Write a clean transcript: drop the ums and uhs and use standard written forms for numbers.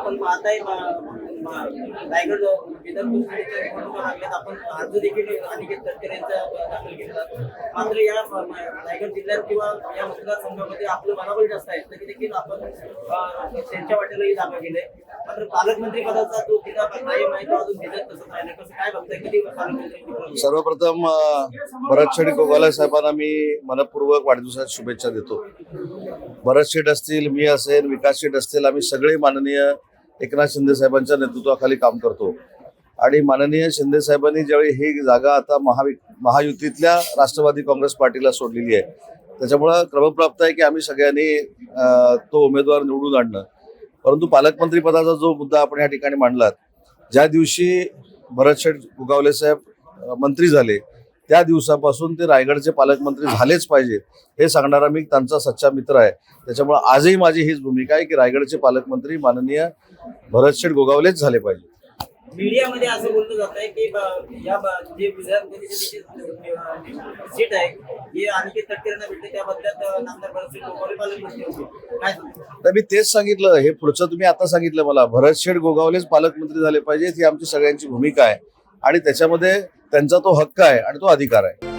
आपण पाहताय रायगड विधान परिषदेच्या निवडणुका लागल्यात. आपण अर्ज देखील अनिकेत तटकरे यांचा दाखल केला. मात्र या रायगड जिल्ह्यात किंवा या मतदारसंघामध्ये आपलं बलाबल जास्त आहे, तरी देखील आपण त्यांच्या वाटेलाही जागा गेले. मात्र पालकमंत्री पदाचा जो तिला कायम आहे तो अजून भिजत तसंच राहिलं. कसं काय बघताय, किती पालकमंत्री? सर्वप्रथम भरत शेठ गोगावले साहेबांना मी मनपूर्वक वाढदिवसाच्या शुभेच्छा देतो. भरत शेठ असतील, मी असेल, विकास शेठ असतील, आम्ही सगळे माननीय एकनाथ शिंदे साहेबांच्या नेतृत्वाखाली काम करतो. आणि माननीय शिंदे साहेबांनी ज्यावेळी ही जागा आता महायुतीतल्या राष्ट्रवादी काँग्रेस पार्टीला सोडलेली आहे, त्याच्यामुळं क्रमप्राप्त आहे की आम्ही सगळ्यांनी तो उमेदवार निवडून आणणं. परंतु पालकमंत्री पदाचा जो मुद्दा आपण या ठिकाणी मांडलात, ज्या दिवशी भरत शेठ गोगावले साहेब मंत्री झाले त्या दिवसापासून ते रायगडचे पालकमंत्री झालेच पाहिजे हे सांगणारा मी त्यांचा सच्चा मित्र आहे. त्याच्यामुळे आजही माझी हीच भूमिका आहे की रायगडचे पालकमंत्री माननीय भरत शेठ गोगावलेच झाले पाहिजे. मीडियामध्ये असं बोललं जात आहे की या जे विधान परिषदेची सीट आहे हे अनिकेत तटकरेंना भेटते, त्या बदल्यात नामदार भरत शेठ गोगावले पालकमंत्री होते. काय सांगतो? मी तेच सांगितलं, हे पुढचं तुम्ही आता सांगितलं मला. भरत शेठ गोगावलेच पालकमंत्री झाले पाहिजेत ही आमची सगळ्यांची भूमिका आहे आणि त्याच्यामध्ये त्यांचा तो हक्क आहे आणि तो अधिकार आहे.